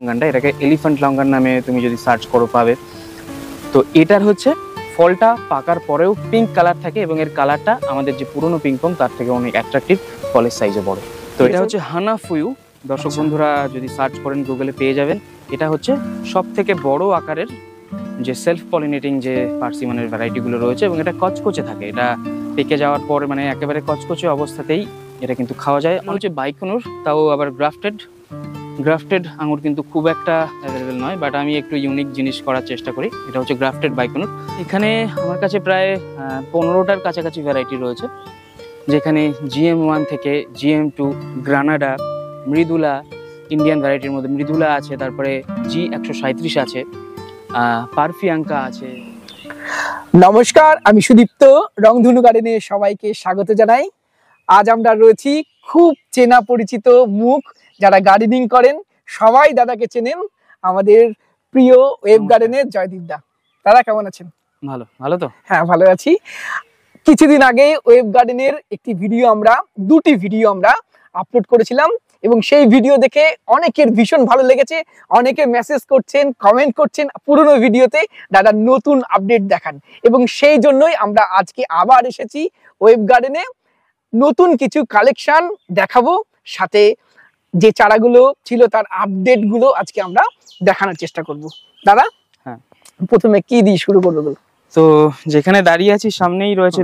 লঙ্গানটা, এটাকে elephant longan নামে তুমি যদি সার্চ করো পাবে। তো এটার হচ্ছে ফলটা পাকার পরেও পিঙ্ক কালার থাকে এবং এর কালারটা আমাদের যে পুরনো পিংপং তার থেকে অনেক অ্যাট্রাকটিভ, ফলের সাইজে বড়। তো এটা হচ্ছে হানাফুইউ। দর্শক বন্ধুরা যদি সার্চ করেন গুগলে পেয়ে যাবেন। এটা হচ্ছে সব থেকে বড় আকারের যে সেলফ পলিনেটিং যে পার্সিমনের ভ্যারাইটিগুলো রয়েছে, এবং এটা কচকচে থাকে। এটা পেকে যাওয়ার পর মানে একেবারে কচকচে অবস্থাতেই এটা কিন্তু খাওয়া যায়। হচ্ছে বাইকোনুর, তাও আবার গ্রাফটেড আঙুর কিন্তু খুব একটা অ্যাভেলেবেল নয়, বাট আমি একটু ইউনিক জিনিস করার চেষ্টা করি। এটা হচ্ছে গ্রাফটেড বাইকোনুর। এখানে আমার কাছে প্রায় 15টার কাছাকাছি ভ্যারাইটি রয়েছে, যেখানে GM1 থেকে GM2, গ্রানাডা, মৃদুলা, ইন্ডিয়ান ভ্যারাইটির মধ্যে মৃদুলা আছে, তারপরে G137 আছে, পারফিয়াঙ্কা আছে। নমস্কার, আমি সুদীপ্ত, রংধনু গার্ডেনে সবাইকে স্বাগত জানাই। আজ আমরা রয়েছি খুব চেনা পরিচিত মুখ, যারা গার্ডেনিং করেন সবাই দাদাকে চেনেন, আমাদের প্রিয় ওয়েব গার্ডেনের জয়দীপ দা। দাদা কেমন আছেন? ভালো তো? হ্যাঁ, ভালো আছি। কিছুদিন আগে ওয়েব গার্ডেনের দুটি ভিডিও আমরা আপলোড করেছিলাম, এবং সেই ভিডিও দেখে অনেকের ভীষণ ভালো লেগেছে। অনেকে মেসেজ করছেন, কমেন্ট করছেন পুরনো ভিডিওতে দাদা নতুন আপডেট দেখান, এবং সেই জন্যই আমরা আজকে আবার এসেছি ওয়েব গার্ডেনে। নতুন কিছু কালেকশন দেখাবো, সাথে যে চারাগুলো ছিল তার আপডেট গুলো আজকে আমরা দেখানোর চেষ্টা করব। দাদা, হ্যাঁ, প্রথমে কি দিয়ে শুরু করবো? তো যেখানে দাঁড়িয়ে আছি সামনেই রয়েছে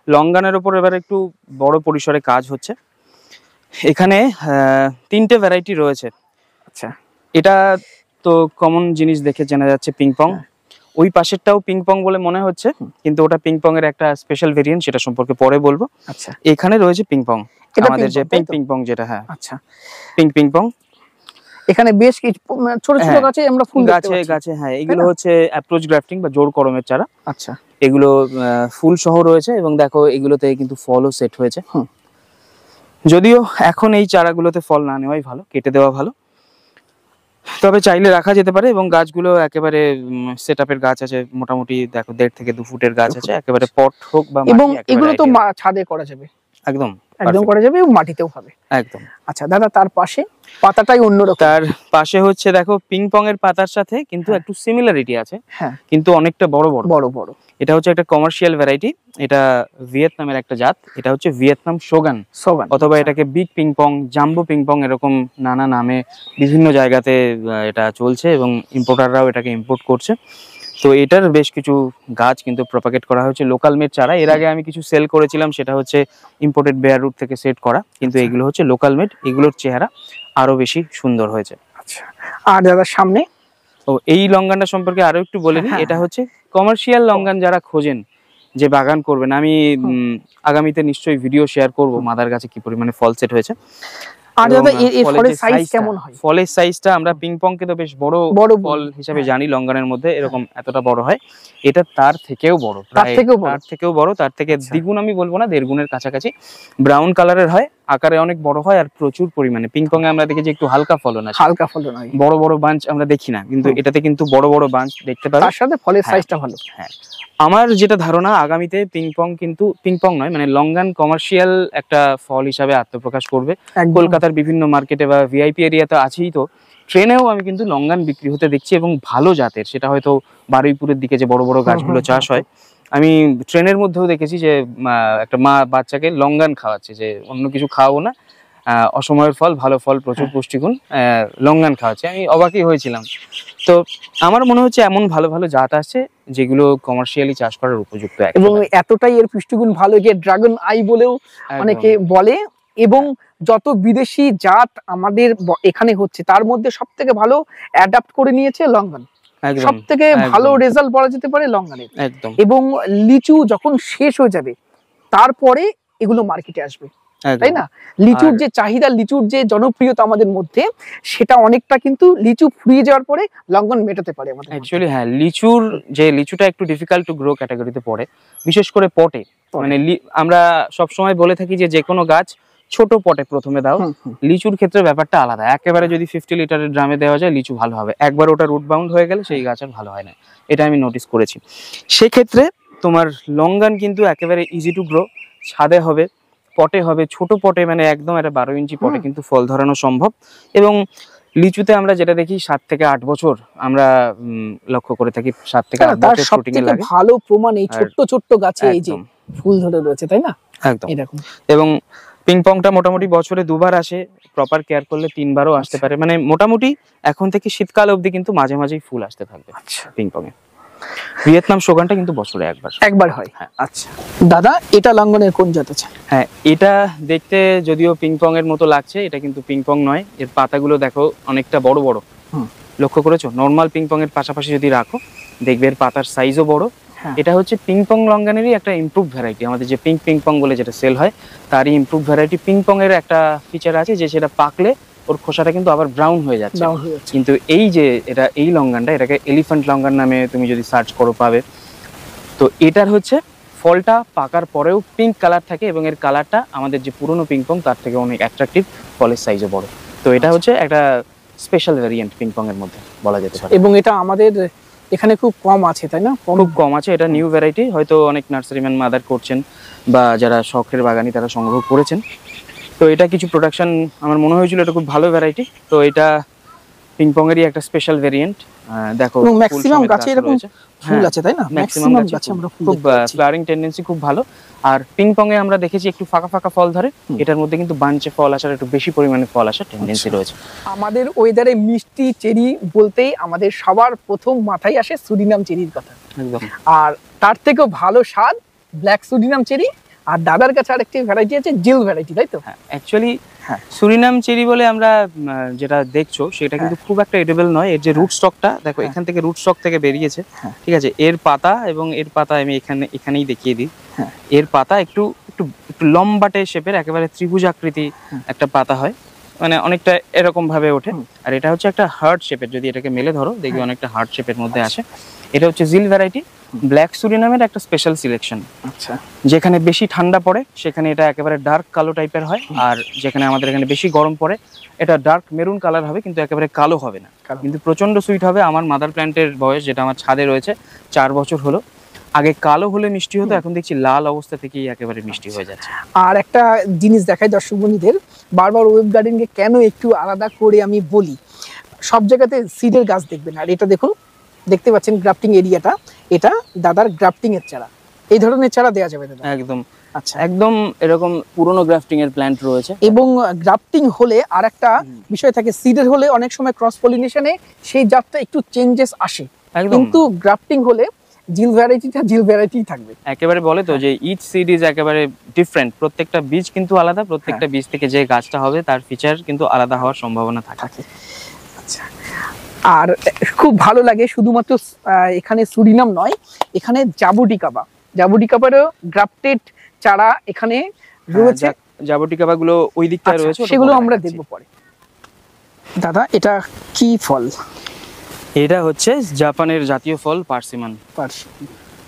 লঙ্গানের উপর এবার একটু বড় পরিসরে কাজ হচ্ছে। এখানে 3টে ভ্যারাইটি রয়েছে। আচ্ছা, এটা তো কমন জিনিস দেখে জানা যাচ্ছে পিংপং। ওই পাশেরটাও পিংপং বলে মনে হচ্ছে, কিন্তু ওটা পিংপং এর একটা স্পেশাল ভেরিয়েন্ট, সেটা সম্পর্কে পরে বলবো। আচ্ছা, এখানে রয়েছে পিংপং, আমাদের যে পিংপং যেটা, হ্যাঁ। আচ্ছা, পিংপং। এখানে বেশ কিছু ছোট ছোট গাছে আমরা ফুল দেখতে পাচ্ছি। গাছে হ্যাঁ, এগুলো হচ্ছে অ্যাপ্রোচ গ্রাফটিং বা জোড় করমের চারা। আচ্ছা, এগুলো ফুল সহ রয়েছে, এবং দেখো এগুলোতে কিন্তু ফলও সেট হয়েছে। যদিও এখন এই চারাগুলোতে ফল না নেওয়াই ভালো, কেটে দেওয়া ভালো, তবে চাইলে রাখা যেতে পারে। এবং গাছগুলো একেবারে সেটআপের গাছ আছে, মোটামুটি দেখো 1.5 থেকে 2 ফুটের গাছ আছে, একেবারে পট হোক বা মাটি, এবং এগুলো তো ছাদে করা যাবে, একদম করা যাবে, এবং মাটিতেও হবে একদম। আচ্ছা দাদা, তার পাশে পাতাটাই অন্যরকম। তার পাশে হচ্ছে দেখো পিংপং এর পাতার সাথে কিন্তু একটু সিমিলারিটি আছে, হ্যাঁ, কিন্তু অনেকটা বড় বড়। এটা হচ্ছে একটা কমার্শিয়াল ভ্যারাইটি, এটা ভিয়েতনামের একটা জাত। এটা হচ্ছে ভিয়েতনাম সোগান, অথবা এটাকে বিগ পিংপং, জাম্বো পিংপং, এরকম নানা নামে বিভিন্ন জায়গাতে এটা চলছে, এবং ইম্পোর্টাররাও এটাকে ইম্পোর্ট করছে। তো এটার বেশ কিছু গাছ কিন্তু প্রপাগেট করা হয়েছে লোকাল মেড চারা। এর আগে আমি কিছু সেল করেছিলাম, সেটা হচ্ছে ইম্পোর্টেড বেয়ার রুট থেকে সেট করা, কিন্তু এগুলো হচ্ছে লোকাল মেড। এগুলোর চেহারা আরো বেশি সুন্দর হয়েছে। আচ্ছা, আর দাদা সামনে এই লঙ্গানটা সম্পর্কে আরো একটু বলে নিই। এটা হচ্ছে কমার্শিয়াল লঙ্গান, যারা খোঁজেন যে বাগান করবেন। আমি আগামীতে নিশ্চয়ই ভিডিও শেয়ার করব মাদার গাছে কি পরিমাণে ফল সেট হয়েছে। আর দাদা এর ফলের সাইজ কেমন হয়? ফলের সাইজটা আমরা পিংপং কে তো বেশ বড় ফল হিসেবে জানি, লঙ্গানের মধ্যে এরকম এতটা বড় হয়। এটা তার থেকেও বড়, তার থেকে দ্বিগুণ আমি বলবো না, 1.5 গুণের কাছাকাছি। ব্রাউন কালারের হয়, আকারে অনেক বড় হয়, আর প্রচুর পরিমাণে। পিংপং এ আমরা দেখেছি একটু হালকা ফলন আছে, বড় বড় বাঞ্চ আমরা দেখি না, কিন্তু এটাতে কিন্তু বড় বড় বাঞ্চ দেখতে পাবেন, তার সাথে ফলের সাইজটা ভালো। হ্যাঁ, আমার যেটা ধারণা আগামীতে পিংপং নয় মানে লঙ্গান কমার্শিয়াল একটা ফল হিসাবে আত্মপ্রকাশ করবে। কলকাতার বিভিন্ন মার্কেটে বা ভিআইপি এরিয়াতে আছেই, তো ট্রেনেও আমি কিন্তু লঙ্গান বিক্রি হতে দেখছি, এবং ভালো জাতের। সেটা হয়তো বারুইপুরের দিকে যে বড় বড় গাছগুলো চাষ হয়, আমি ট্রেনের মধ্যেও দেখেছি যে একটা মা বাচ্চাকে লঙ্গান খাওয়াচ্ছে, যে অন্য কিছু খাওয়াবো না, অসময়ের ফল, ভালো ফল, প্রচুর পুষ্টিগুণ, লঙ্গান খাওয়াচ্ছে। আমি অবাকই হয়েছিলাম। তো আমার মনে হচ্ছে এমন ভালো ভালো জাত আছে যেগুলো কমার্শিয়ালি চাষ করার উপযুক্ত, এবং এতটাই এর পুষ্টিগুণ ভালো যে ড্রাগন আই বলেও অনেকে বলে। এবং যত বিদেশি জাত আমাদের এখানে হচ্ছে, তার মধ্যে সব থেকে ভালো অ্যাডাপ্ট করে নিয়েছে লঙ্গান। সব থেকে ভালো রেজাল্ট বলা যেতে পারে লঙ্গানের। এবং লিচু যখন শেষ হয়ে যাবে, তারপরে এগুলো মার্কেটে আসবে, তাই না? লিচুর যে চাহিদা, লিচুর যে জনপ্রিয়তা আমাদের মধ্যে, সেটা অনেকটা কিন্তু লিচু ফুরিয়ে যাওয়ার পরে লঙ্ঘন মেটাতে পারে আমাদের। অ্যাকচুয়ালি হ্যাঁ, লিচুটা একটু ডিফিকাল্ট টু গ্রো ক্যাটাগরিতে পড়ে, বিশেষ করে পটে। মানে আমরা সব সময় বলে থাকি যে কোনো গাছ ছোট পটে প্রথমে দাও। লিচুর ক্ষেত্রে ব্যাপারটা আলাদা। একেবারে যদি 50 লিটারের ড্রামে দেওয়া যায়, লিচু ভালো হবে। একবার ওটা রুট বাউন্ড হয়ে গেলে সেই গাছ আর ভালো হয় না, এটা আমি নোটিস করেছি। সেক্ষেত্রে তোমার লঙ্গান কিন্তু একেবারে ইজি টু গ্রো, ছাদে হবে, পটে হবে, ছোট পটে, মানে একদম একটা 12 ইঞ্চি পটে কিন্তু ফল ধরানো সম্ভব। এবং লিচুতে আমরা যেটা দেখি 7 থেকে 8 বছর আমরা লক্ষ্য করে থাকি, 7 থেকে 8 তার বছর সব শুটিং এ থেকে লাগে। ভালো প্রমাণ এই ছোট্ট ছোট্ট গাছে এই যে একদম ফুল ধরে রয়েছে, তাই না? একদম। এরকম এবং পিং পংটা মোটামুটি বছরে 2বার আসে, প্রপার কেয়ার করলে 3বারও আসতে আচ্ছা। পারে। মানে মোটামুটি এখন থেকে শীতকাল অবধি কিন্তু মাঝে মাঝেই ফুল আসতে থাকবে আচ্ছা, পিং পং এ। ভিয়েতনাম শোগানটা কিন্তু বছরে একবার। একবার হয়। হ্যাঁ। আচ্ছা দাদা, এটা লঙ্ঘনের কোন জাত আছে? হ্যাঁ, এটা দেখতে যদিও পিং পং এর মতো লাগছে, এটা কিন্তু পিং পং নয়। এর পাতাগুলো দেখো অনেকটা বড় বড়, লক্ষ্য করেছো? নর্মাল পিং পং এর পাশাপাশি যদি রাখো দেখবে এর পাতার সাইজও বড়। হ্যাঁ। এটা হচ্ছে পিং পং লঙ্ঘনেরই একটা ইমপ্রুভ ভ্যারাইটি, আমাদের যে পিং পিং পং বলে যেটা সেল হয় তারই ইমপ্রুভ ভ্যারাইটি। পিং পং এর একটা ফিচার আছে যে সেটা পাকলে ওর খোসাটা কিন্তু আবার ব্রাউন হয়ে যাচ্ছে। কিন্তু এই যে এটা এই লঙ্ঘনটা, এটাকে এলিফ্যান্ট লঙ্ঘন নামে তুমি যদি সার্চ করো পাবে। তো এটার হচ্ছে ফলটা পাকার পরেও পিঙ্ক কালার থাকে এবং এর কালারটা আমাদের যে পুরনো পিং পং তার থেকে অনেক অ্যাট্রাকটিভ, ফলের সাইজও বড়। তো এটা হচ্ছে একটা স্পেশাল ভ্যারিয়েন্ট পিং পং এর মধ্যে বলা যেতে পারে। এবং এটা আমাদের এখানে খুব কম আছে, তাই না? খুব কম আছে, এটা নিউ ভ্যারাইটি। হয়তো অনেক নার্সারিম্যান মাদার করছেন বা যারা শখের বাগানি তারা সংগ্রহ করেছেন। তো এটা কিছু প্রোডাকশন আমার মনে হয়েছিল এটা খুব ভালো ভ্যারাইটি। তো এটা পিং পং এরই একটা স্পেশাল ভেরিয়েন্ট। দেখো ম্যাক্সিমাম গাছে এরকম ফুল আছে, তাই না? ম্যাক্সিমাম গাছে আমরা ফুল খুব ফ্লাওয়ারিং টেন্ডেন্সি খুব ভালো। আর পিং পং এ আমরা দেখেছি একটু ফাঁকা ফাঁকা ফল ধরে, এটার মধ্যে কিন্তু বাঞ্চে ফল আসার একটু বেশি পরিমাণে ফল আসার টেন্ডেন্সি রয়েছে। আমাদের ওয়েদারে মিষ্টি চেরি বলতেই আমাদের সবার প্রথম মাথায় আসে সুরিনাম চেরির কথা। একদম। আর তার থেকেও ভালো স্বাদ ব্ল্যাক সুরিনাম চেরি। আর দাদার কাছে আরেকটি ভ্যারাইটি আছে জিল ভ্যারাইটি, তাই তো? হ্যাঁ, অ্যাকচুয়ালি হ্যাঁ, সুরিনাম চেরি বলে আমরা যেটা দেখছো সেটা কিন্তু খুব একটা এডিবল নয়। এর যে রুট স্টকটা দেখো, এখান থেকে রুট স্টক থেকে বেরিয়েছে, ঠিক আছে? এর পাতা এবং এর পাতা আমি এখানেই দেখিয়ে দিই। এর পাতা একটু একটু একটু লম্বাটে শেপের, একেবারে ত্রিভুজ আকৃতি একটা পাতা হয়, মানে অনেকটা এরকম ভাবে ওঠে। আর এটা হচ্ছে একটা হার্ট শেপের, যদি এটাকে মেলে ধরো দেখবে অনেকটা হার্ট শেপের মধ্যে আসে। এটা হচ্ছে জিল ভ্যারাইটি, ব্ল্যাক সুরিনামের একটা স্পেশাল সিলেকশন। আচ্ছা, যেখানে বেশি ঠান্ডা পড়ে সেখানে এটা একেবারে ডার্ক কালো টাইপের হয়, আর যেখানে আমাদের এখানে বেশি গরম পড়ে এটা ডার্ক মেরুন কালার হবে, কিন্তু একেবারে কালো হবে না, কিন্তু প্রচন্ড সুইট হবে। আমার মাদার প্ল্যান্টের বয়স, যেটা আমার ছাদে রয়েছে, 4 বছর হলো। আগে কালো হলে মিষ্টি হতো, এখন দেখছি লাল অবস্থা থেকেই একেবারে মিষ্টি হয়ে যাচ্ছে। আর একটা জিনিস দেখাই দর্শক বন্ধুদের, বারবার ওয়েব গার্ডেনকে কেন একটু আলাদা করে আমি বলি, সব জায়গাতে সিডের গাছ দেখবেন। আর এটা দেখুন, দেখতে পাচ্ছেন গ্রাফটিং এরিয়াটা, এটা দাদার গ্রাফটিং এর চারা। এই ধরনের চারা দেওয়া যাবে দাদা? একদম। আচ্ছা, একদম এরকম পুরনো গ্রাফটিং এর প্ল্যান্ট রয়েছে। এবং গ্রাফটিং হলে আরেকটা বিষয় থাকে, সিডের হলে অনেক সময় ক্রস পলিনেশনে সেই জাতটা একটু চেঞ্জেস আসে, কিন্তু গ্রাফটিং হলে জিল ভ্যারাইটিটা জিল ভ্যারাইটি থাকবে। একেবারে বলে তো যে ইচ সিড ইজ একেবারে ডিফারেন্ট, প্রত্যেকটা বীজ কিন্তু আলাদা, প্রত্যেকটা বীজ থেকে যে গাছটা হবে তার ফিচার কিন্তু আলাদা হওয়ার সম্ভাবনা থাকে। আচ্ছা, আর খুব ভালো লাগে শুধুমাত্র এখানে সুরিনাম নয়, এখানে জাবুটিকাবারও গ্রাফটেড চারা এখানে রয়েছে। জাবুটিকাবা গুলো ওই দিকটায় রয়েছে, সেগুলো আমরা দেখব পরে। দাদা, এটা কি ফল? এটা হচ্ছে জাপানের জাতীয় ফল পার্সিমান।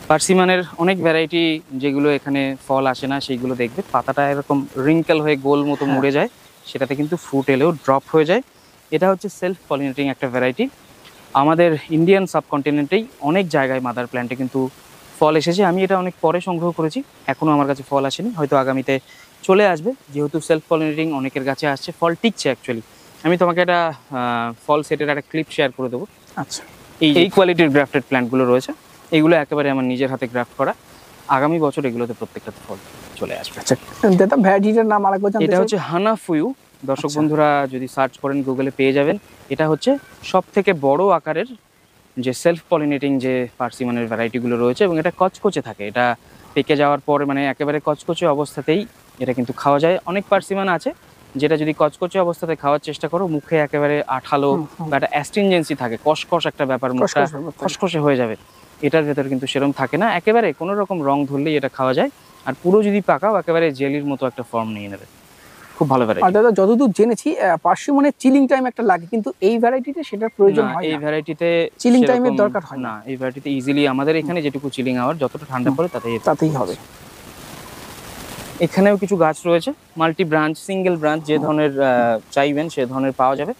পার্সিমানের অনেক ভ্যারাইটি, যেগুলো এখানে ফল আসে না সেইগুলো দেখবে পাতাটা এরকম রিঙ্কেল হয়ে গোল মতো মুড়ে যায়, সেটাতে কিন্তু ফ্রুট এলেও ড্রপ হয়ে যায়। এটা হচ্ছে সেলফ পলিনেটিং একটা ভ্যারাইটি। আমাদের ইন্ডিয়ান সাবকন্টিনেন্টেই অনেক জায়গায় মাদার প্ল্যান্টে কিন্তু ফল এসেছে। আমি এটা অনেক পরে সংগ্রহ করেছি, এখনও আমার কাছে ফল আসেনি, হয়তো আগামীতে চলে আসবে। যেহেতু সেলফ পলিনেটিং অনেকের কাছে আসছে, ফল টিকছে অ্যাকচুয়ালি। আমি তোমাকে একটা ফল সেটের একটা ক্লিপ শেয়ার করে দেবো। আচ্ছা, এই কোয়ালিটির গ্রাফটেড প্ল্যান্টগুলো রয়েছে, এগুলো একেবারে আমার নিজের হাতে গ্রাফট করা। আগামী বছর এগুলোতে প্রত্যেকটাতে ফল চলে আসবে। আচ্ছা দাদা, ভ্যারাইটিটার নাম আরেকবার জানতে চাই। এটা হচ্ছে হানাফুয়ু। দর্শক বন্ধুরা যদি সার্চ করেন গুগলে পেয়ে যাবেন। এটা হচ্ছে সবথেকে বড় আকারের যে সেলফ পলিনেটিং যে পার্সিমানের ভ্যারাইটিগুলো রয়েছে, এবং এটা কচকচে থাকে। এটা পেকে যাওয়ার পর মানে একেবারে কচকচে অবস্থাতেই এটা কিন্তু খাওয়া যায়। অনেক পার্সিমান আছে যেটা যদি কচকচে অবস্থাতে খাওয়ার চেষ্টা করো, মুখে একেবারে আঠালো বা একটা অ্যাস্ট্রিনজেন্সি থাকে, কষকষ একটা ব্যাপার, মুখটা খসখসে হয়ে যাবে। এটার ভেতরে কিন্তু সেরকম থাকে না, একেবারে কোনো রকম রং ধরলেই এটা খাওয়া যায়। আর পুরো যদি পাকাও একেবারে জেলির মতো একটা ফর্ম নিয়ে নেবে। খুব ভালো ভ্যারাইটি। আর দাদা, যতদূর জেনেছি পার্সিমনের চিলিং টাইম একটা লাগে, কিন্তু এই ভ্যারাইটিতে সেটার প্রয়োজন হয় না। এই ভ্যারাইটিতে চিলিং টাইমের দরকার হয় না। এই ভ্যারাইটিতে ইজিলি আমাদের এখানে যেটুকু চিলিং আওয়ার, যতটা ঠান্ডা পড়ে তাতেই হবে। এখানেও কিছু গাছ রয়েছে মাল্টি ব্রাঞ্চ, সিঙ্গেল ব্রাঞ্চ, যে ধরনের চাইবেন সে ধরনের পাওয়া যাবে।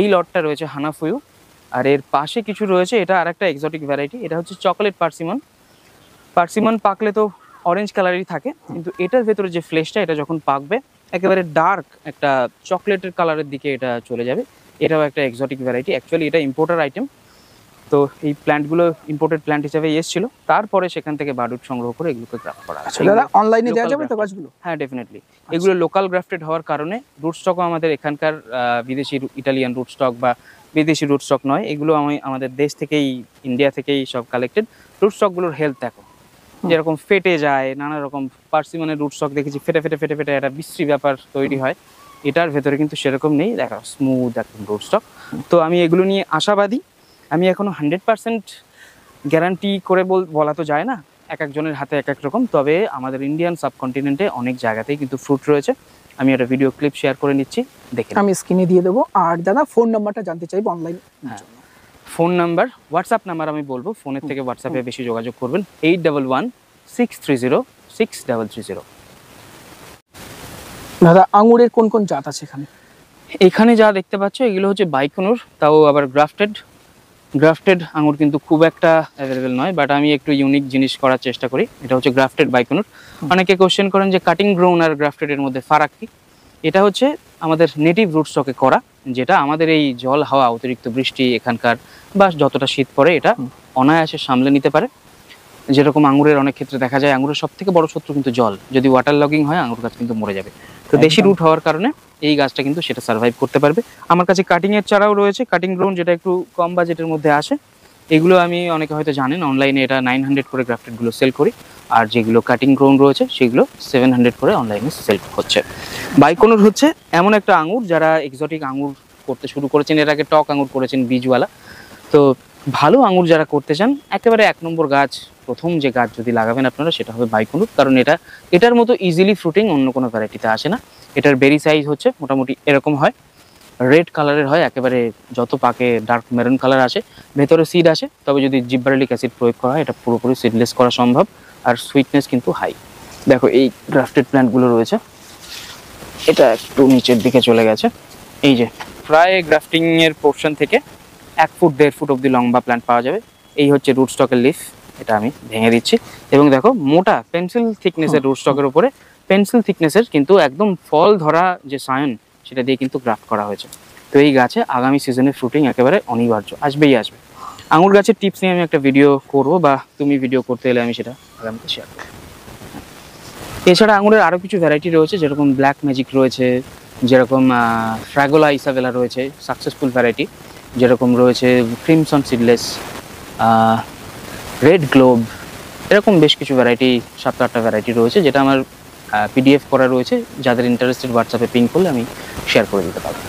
এই লটটা রয়েছে হানাফুয়ু, আর এর পাশে কিছু রয়েছে, এটা আরেকটা এক্সোটিক ভ্যারাইটি। এটা হচ্ছে চকলেট পার্সিমন। পার্সিমন পাকলে তো অরেঞ্জ কালারই থাকে, কিন্তু এটার ভেতরে যে ফ্লেশটা, এটা যখন পাকবে একেবারে ডার্ক একটা চকলেটের কালারের দিকে এটা চলে যাবে। এটাও একটা এক্সোটিক ভ্যারাইটি, অ্যাকচুয়ালি এটা ইম্পোর্টার আইটেম। তো এই প্ল্যান্টগুলো ইম্পোর্টেড প্ল্যান্ট হিসেবে এসেছিল, তারপরে সেখান থেকে বারুট সংগ্রহ করে এগুলোকে গ্রাফট করা আচ্ছা দাদা, অনলাইনে দেওয়া যাবে তো local গাছগুলো? হ্যাঁ ডেফিনেটলি। এগুলো লোকাল গ্রাফটেড হওয়ার কারণে রুট স্টকও আমাদের এখানকার বিদেশি ইটালিয়ান রুট স্টক বা বিদেশি রুট স্টক নয়, এগুলো আমাদের দেশ থেকেই, ইন্ডিয়া থেকেই সব কালেক্টেড। রুট স্টকগুলোর হেলথ দেখো, যেরকম ফেটে যায়, নানা রকম পার্সিমনের রুট স্টক দেখেছি ফেটে ফেটে ফেটে ফেটে একটা বিশ্রী ব্যাপার তৈরি হয়, এটার ভেতরে কিন্তু সেরকম নেই, দেখো স্মুথ একদম রুট স্টক। তো আমি এগুলো নিয়ে আশাবাদী। আমি এখনো 100% গ্যারান্টি করে বলা তো যায় না, এক একজনের হাতে এক এক রকম, তবে আমাদের ইন্ডিয়ান সাবকন্টিনেন্টে অনেক জায়গাতেই কিন্তু ফ্রুট রয়েছে। আমি একটা ভিডিও ক্লিপ শেয়ার করে নিচ্ছি, দেখে আমি স্ক্রিনে দিয়ে দেবো। আর দাদা ফোন নাম্বারটা জানতে চাইবো online. Phone number, WhatsApp number আমি বলবো, ফোনের থেকে হোয়াটসঅ্যাপে বেশি যোগাযোগ করবেন, 8116306330। দাদা আঙুরের কোন কোন জাত আছে এখানে? এখানে যা দেখতে পাচ্ছ এগুলো হচ্ছে বাইকনুর, তাও আবার গ্রাফটেড আঙুর কিন্তু খুব একটা অ্যাভেলেবেল নয়, বাট আমি একটু ইউনিক জিনিস করার চেষ্টা করি। এটা হচ্ছে গ্রাফটেড বাইকনুর। অনেকে কোশ্চেন করেন যে কাটিং গ্রোন আর গ্রাফটেডের মধ্যে ফারাক কি? এটা হচ্ছে আমাদের নেটিভ রুট স্টকে করা, যেটা আমাদের এই জল হাওয়া অতিরিক্ত বৃষ্টি এখানকার বা যতটা শীত পড়ে এটা অনায়াসে সামলে নিতে পারে। যেরকম আঙুরের অনেক ক্ষেত্রে দেখা যায় আঙুরের সব থেকে বড় শত্রু কিন্তু জল, যদি ওয়াটার লগিং হয় আঙুর গাছ কিন্তু মরে যাবে। তো দেশি রুট হওয়ার কারণে এই গাছটা কিন্তু সেটা সার্ভাইভ করতে পারবে। আমার কাছে কাটিং এর চারাও রয়েছে, কাটিং গ্রাউন্ড, যেটা একটু কম বাজেটের মধ্যে আসে। এগুলো আমি, অনেকে হয়তো জানেন, অনলাইনে এটা 900 করে গ্রাফটেডগুলো সেল করি, আর যেগুলো কাটিং গ্রাউন্ড রয়েছে সেগুলো 700 করে অনলাইনে সেল হচ্ছে। বাইকনুর হচ্ছে এমন একটা আঙুর যারা এক্সোটিক আঙুর করতে শুরু করেছেন, এর আগে টক আঙুর করেছেন বীজওয়ালা, তো ভালো আঙুর যারা করতে চান, একেবারে 1 নম্বর গাছ, প্রথম যে গাছ যদি লাগাবেন আপনারা সেটা হবে বাইকনুর, কারণ এটার মতো ইজিলি ফ্রুটিং অন্য কোনো ভ্যারাইটিতে আসে না। এটার বেরি সাইজ হচ্ছে মোটামুটি এরকম হয়, রেড কালারের হয়, একেবারে যত পাকে ডার্ক মেরুন কালার আসে, ভেতরে সিড আসে, তবে যদি জিব্বারেলিক অ্যাসিড প্রয়োগ করা হয় এটা পুরোপুরি সিডলেস করা সম্ভব, আর সুইটনেস কিন্তু হাই। দেখো এই গ্রাফটেড প্ল্যান্টগুলো রয়েছে, এটা একটু নিচের দিকে চলে গেছে, এই যে প্রায় গ্রাফটিং এর পোর্শন থেকে 1 ফুট 1.5 ফুট অব্দি লম্বা প্ল্যান্ট পাওয়া যাবে। এই হচ্ছে রুট স্টকের লিফ, এটা আমি ভেঙে দিচ্ছি, এবং দেখো মোটা পেন্সিল থিকনেসের রুট স্টকের উপরে, পেন্সিল থিকনেসের কিন্তু একদম ফল ধরা যে সায়ন সেটা দিয়ে কিন্তু গ্রাফট করা হয়েছে। তো এই গাছে আগামী সিজনে ফ্রুটিং একেবারে অনিবার্য, আসবেই আসবে। আঙুর গাছের টিপস নিয়ে আমি একটা ভিডিও করব, বা তুমি ভিডিও করতে এলে আমি সেটা আগামীতে শেয়ার করব। এছাড়া আঙুরের আরও কিছু ভ্যারাইটি রয়েছে, যেরকম ব্ল্যাক ম্যাজিক রয়েছে, যেরকম ফ্রাগোলা ইসাবেলা রয়েছে সাকসেসফুল ভ্যারাইটি, যেরকম রয়েছে ক্রিমসন সিডলেস, রেড গ্লোব, এরকম বেশ কিছু ভ্যারাইটি, 7-8টা ভ্যারাইটি রয়েছে, যেটা আমার পিডিএফ করা রয়েছে, যাদের ইন্টারেস্টেড হোয়াটসঅ্যাপে পিং করলে আমি শেয়ার করে দিতে পারবো।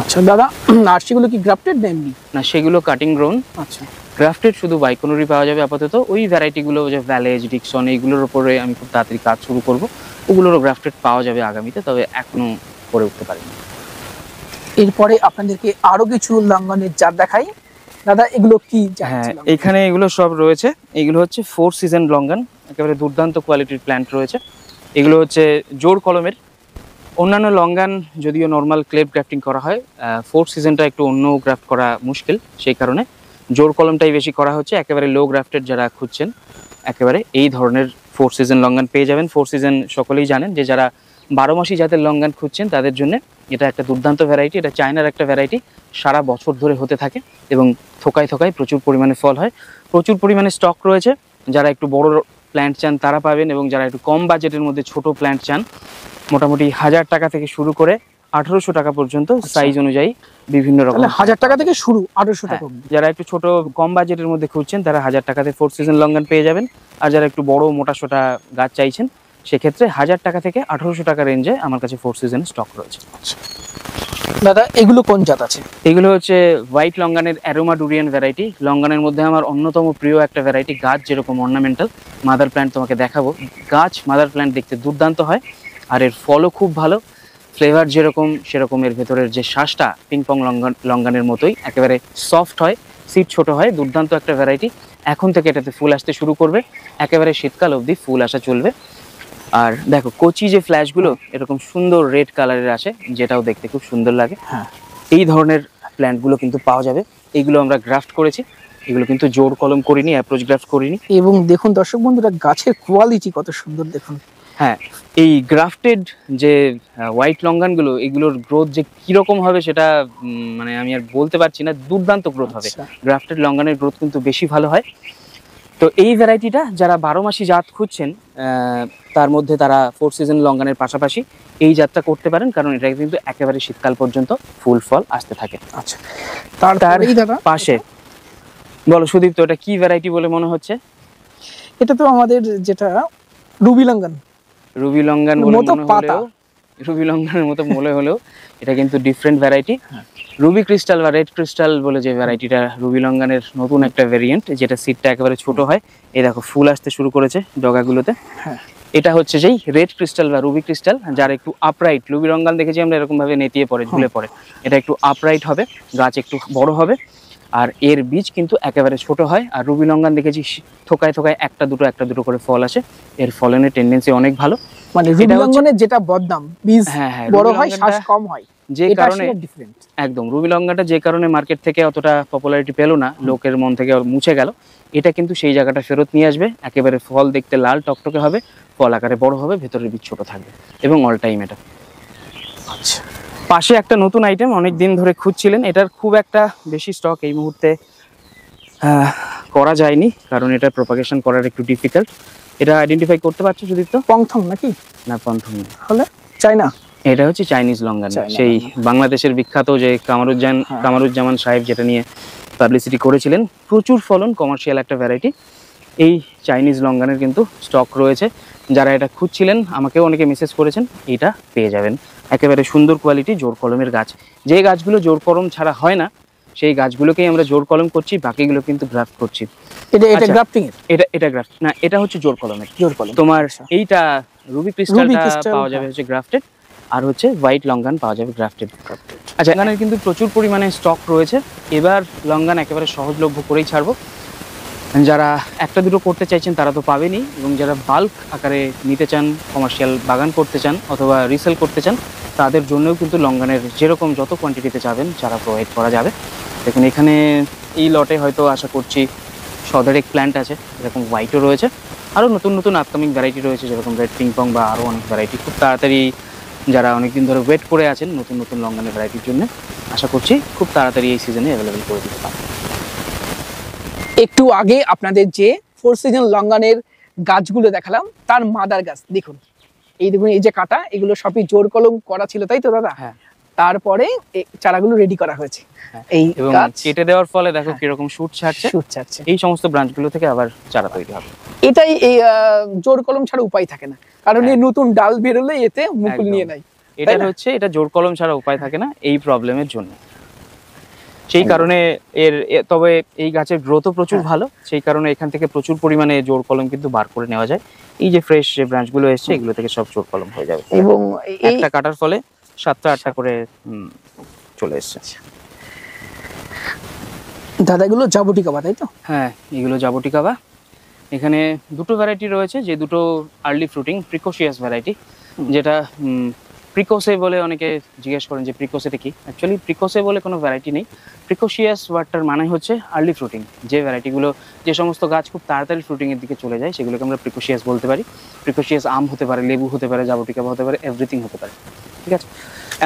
আচ্ছা দাদা, আর সেগুলো কি গ্রাফটেড না এমনি? না, সেগুলো কাটিং গ্রাউন্ড। আচ্ছা, গ্রাফটেড শুধু বাইকনুরই পাওয়া যাবে আপাতত। ওই ভ্যারাইটিগুলো যে ভ্যালেজ, ডিকসন, এইগুলোর উপরে আমি খুব তাড়াতাড়ি কাজ শুরু করব, ওগুলোরও গ্রাফটেড পাওয়া যাবে আগামীতে, তবে এখনো করে উঠতে পারিনি। এরপরে আপনাদেরকে আরো কিছু লঙ্ঘনের জাত দেখাই। দাদা এগুলো কি? হ্যাঁ, এখানে এগুলো সব রয়েছে, এগুলো হচ্ছে 4 সিজন লঙ্ঘন, একেবারে দুর্দান্ত কোয়ালিটির প্ল্যান্ট রয়েছে। এগুলো হচ্ছে জোর কলমের। অন্যান্য লঙ্ঘন যদিও নর্মাল ক্লেপ গ্রাফটিং করা হয়, 4 সিজনটা একটু অন্য গ্রাফট করা মুশকিল, সেই কারণে জোর কলমটাই বেশি করা হচ্ছে। একেবারে লো গ্রাফটেড যারা খুঁজছেন, একেবারে এই ধরনের 4 সিজন লঙ্ঘন পেয়ে যাবেন। 4 সিজন সকলেই জানেন, যে যারা 12 মাসি জাতের লঙ্ঘন খুঁজছেন তাদের জন্য এটা একটা দুর্দান্ত ভ্যারাইটি। এটা চায়নার একটা ভ্যারাইটি, সারা বছর ধরে হতে থাকে এবং থোকায় থোকায় প্রচুর পরিমাণে ফল হয়, প্রচুর পরিমাণে স্টক রয়েছে। যারা একটু বড় প্ল্যান্ট চান তারা পাবেন, এবং যারা একটু কম বাজেটের মধ্যে ছোট প্ল্যান্ট চান, মোটামুটি 1000 টাকা থেকে শুরু করে 1800 টাকা পর্যন্ত সাইজ অনুযায়ী বিভিন্ন রকম। 1000 টাকা থেকে শুরু, 1800 টাকা। যারা একটু ছোট কম বাজেটের মধ্যে খুঁজছেন তারা 1000 টাকাতে 4 সিজন লঙ্ঘন পেয়ে যাবেন, আর যারা একটু বড় মোটা সোটা গাছ চাইছেন সেক্ষেত্রে 1000 টাকা থেকে 1800 টাকা রেঞ্জে আমার কাছে 4 সিজনের স্টক রয়েছে। দাদা এগুলো কোন জাত আছে? এগুলো হচ্ছে হোয়াইট লঙ্ঘনের অ্যারোমা ডুরিয়ান ভ্যারাইটি। লঙ্ঘনের মধ্যে আমার অন্যতম প্রিয় একটা ভ্যারাইটি। গাছ যেরকম অর্নামেন্টাল, মাদার প্ল্যান্ট তোমাকে দেখাবো, গাছ মাদার প্ল্যান্ট দেখতে দুর্দান্ত হয়, আর এর ফলও খুব ভালো। ফ্লেভার যেরকম সেরকম এর ভেতরের যে শ্বাসটা পিংপং লঙ্ঘনের মতোই একেবারে সফট হয়, সিড ছোট হয়, দুর্দান্ত একটা ভ্যারাইটি। এখন থেকে এটাতে ফুল আসতে শুরু করবে, একেবারে শীতকাল অবধি ফুল আসা চলবে। আর দেখো কচি যে ফ্ল্যাশগুলো এরকম সুন্দর রেড কালারের আসে, যেটাও দেখতে খুব সুন্দর লাগে। হ্যাঁ, এই ধরনের প্ল্যান্টগুলো কিন্তু পাওয়া যাবে। এইগুলো আমরা গ্রাফট করেছি, এগুলো কিন্তু জোর কলম করিনি, অ্যাপ্রোচ গ্রাফট করিনি। এবং দেখুন দর্শক বন্ধুরা, গাছের কোয়ালিটি কত সুন্দর দেখুন। হ্যাঁ, এই গ্রাফটেড যে হোয়াইট লঙ্গানগুলো, এগুলোর গ্রোথ যে কিরকম হবে সেটা মানে আমি আর বলতে পারছি না। দুর্দান্ত গ্রোথ হবে। আচ্ছা। গ্রাফটেড লঙ্গানের গ্রোথ কিন্তু বেশি ভালো হয়। তো এই ভ্যারাইটিটা যারা 12 মাসি জাত খুঁজছেন, তার মধ্যে তারা 4 সিজন লঙ্গানের পাশাপাশি এই জাতটা করতে পারেন, কারণ এটা কিন্তু একেবারে শীতকাল পর্যন্ত ফুল ফল আসতে থাকে। আচ্ছা, তার তারপরেই দাদা পাশে বলো সুদীপ্ত, এটা কি ভ্যারাইটি বলে মনে হচ্ছে? এটা তো আমাদের যেটা রুবি লঙ্ঘন, রুবি লঙ্গান বলে মতো মনে পাতা। হলেও, রুবি লঙ্গানের মতো মনে হলেও এটা কিন্তু ডিফারেন্ট ভ্যারাইটি। রুবি ক্রিস্টাল বা রেড ক্রিস্টাল বলে যে ভ্যারাইটিটা, রুবি লঙ্গানের নতুন একটা ভেরিয়েন্ট, যেটা সিডটা একেবারে ছোট হয়। এই দেখো ফুল আসতে শুরু করেছে ডগাগুলোতে। হ্যাঁ, এটা হচ্ছে যেই রেড ক্রিস্টাল বা রুবি ক্রিস্টাল, যার একটু আপরাইট। রুবি লঙ্গান দেখেছি আমরা এরকম ভাবে নেতিয়ে পড়ে, ঝুলে পড়ে। এটা একটু আপরাইট হবে, গাছ একটু বড় হবে, আর এর বীজ কিন্তু একেবারে ছোট হয়। আর রুবি লঙ্গান দেখেছি থোকায় থোকায় একটা দুটো করে ফল আসে। এর ফলনের টেন্ডেন্সি অনেক ভালো। মানে রুবি লঙ্ঘনের যেটা বদনাম, বীজ হ্যাঁ হ্যাঁ, বড় হয়, শ্বাস কম হয়, যে এটা কারণে আসলে ডিফারেন্ট। একদম রুবি লঙ্কাটা যে কারণে মার্কেট থেকে অতটা পপুলারিটি পেল না, লোকের মন থেকে মুছে গেল, এটা কিন্তু সেই জায়গাটা ফেরত নিয়ে আসবে। একেবারে ফল দেখতে লাল টকটকে হবে, ফল আকারে বড় হবে, ভেতরের বীজ ছোট থাকবে, এবং অল টাইম এটা। আচ্ছা, পাশে একটা নতুন আইটেম অনেক দিন ধরে খুঁজছিলেন, এটার খুব একটা বেশি স্টক এই মুহূর্তে করা যায়নি, কারণ এটা প্রপাগেশন করার একটু ডিফিকাল্ট। এটা আইডেন্টিফাই করতে পারছো সুদীপ্ত? পংথম নাকি? না, পন্থম না, হলে চাইনা। এটা হচ্ছে চাইনিজ লঙ্গান। চাইনা সেই বাংলাদেশের বিখ্যাত যে কামারুজ্জামান সাহেব যেটা নিয়ে পাবলিসিটি করেছিলেন, প্রচুর ফলন, কমার্শিয়াল একটা ভ্যারাইটি। এই চাইনিজ লঙ্গানের কিন্তু স্টক রয়েছে। যারা এটা খুঁজছিলেন, আমাকেও অনেকে মেসেজ করেছেন, এটা পেয়ে যাবেন। একেবারে সুন্দর কোয়ালিটি, জোর কলমের গাছ। যে গাছগুলো জোর কলম ছাড়া হয় না, সেই গাছগুলোকেই আমরা জোর কলম করছি, বাকিগুলো কিন্তু গ্রাফট করছি। এটা আচ্ছা, গ্রাফটিং এর? এটা গ্রাফট না, এটা হচ্ছে জোর কলমের। জোর কলম। তোমার আচ্ছা। এইটা রুবি ক্রিস্টালটা ক্রিস্টাল, পাওয়া যাবে হচ্ছে গ্রাফটেড, আর হচ্ছে হোয়াইট লঙ্গান পাওয়া যাবে গ্রাফটেড। আচ্ছা, এখানে কিন্তু প্রচুর পরিমাণে স্টক রয়েছে। এবার লঙ্গান একেবারে সহজলভ্য করেই ছাড়বো। যারা একটা দুটো করতে চাইছেন তারা তো পাবেনই, এবং যারা বাল্ক আকারে নিতে চান, কমার্শিয়াল বাগান করতে চান অথবা রিসেল করতে চান, তাদের জন্যও কিন্তু লঙ্গানের যেরকম যত কোয়ান্টিটিতে চাবেন চারা প্রোভাইড করা যাবে। দেখুন এখানে এই লটে হয়তো আশা করছি সদারেক প্ল্যান্ট আছে, এরকম হোয়াইটও রয়েছে, আরও নতুন নতুন আপকামিং ভ্যারাইটি রয়েছে, যেরকম রেড পিংপং বা আরও অনেক ভ্যারাইটি। খুব তাড়াতাড়ি যারা অনেকদিন ধরে ওয়েট করে আছেন নতুন নতুন লঙ্গানের ভ্যারাইটির জন্য, আশা করছি খুব তাড়াতাড়ি এই সিজনে অ্যাভেলেবেল করে দিতে পারবো। একটু আগে আপনাদের যে 4 সিজন লঙ্গানের গাছগুলো দেখালাম, তার মাদার গাছ দেখুন। এই দেখুন, এই যে কাটা, এগুলো সবই জোর কলম করা ছিল, তাই তো দাদা? হ্যাঁ। তারপরে এই চারাগুলো রেডি করা হয়েছে। এই এবং গাছ কেটে দেওয়ার ফলে দেখো কিরকম শুট ছাড়ছে। শুট ছাড়ছে। এই সমস্ত ব্রাঞ্চগুলো থেকে আবার চারা তৈরি হবে। এটাই এই জোর কলম ছাড়া উপায় থাকে না, কারণ এই হ্যাঁ। নতুন ডাল বেরোলে এতে মুকুল একদম। নিয়ে নেয়। এটা তাই না? হচ্ছে, এটা জোর কলম ছাড়া উপায় থাকে না এই প্রবলেমের জন্য। সেই কারণে তবে এই গাছের গ্রোথও প্রচুর ভালো, সেই কারণে এখান থেকে প্রচুর পরিমাণে জোর কলম কিন্তু বার করে নেওয়া যায়। এই যে ফ্রেশ যে ব্রাঞ্চগুলো এসছে, এগুলো থেকে সব জোর কলম হয়ে যাবে, এবং এই একটা কাটার ফলে 7টা-8টা করে চলে এসছে। দাদাগুলো জাবুটিকাবা, তাই তো? হ্যাঁ, এগুলো জাবুটিকাবা। এখানে দুটো ভ্যারাইটি রয়েছে, যে দুটো আর্লি ফ্রুটিং প্রিকোশিয়াস ভ্যারাইটি, যেটা প্রিকোসে বলে অনেকে জিজ্ঞেস করেন যে প্রিকোসেটা কি। অ্যাকচুয়ালি প্রিকোসে বলে কোনো ভ্যারাইটি নেই। প্রিকোশিয়াস ওয়ার্ডটার মানে হচ্ছে আর্লি ফ্রুটিং। যে ভ্যারাইটিগুলো, যে সমস্ত গাছ খুব তাড়াতাড়ি ফ্রুটিংয়ের দিকে চলে যায়, সেগুলোকে আমরা প্রিকোশিয়াস বলতে পারি। প্রিকোশিয়াস আম হতে পারে, লেবু হতে পারে, জাবুটিকাবা হতে পারে, এভরিথিং হতে পারে, ঠিক আছে।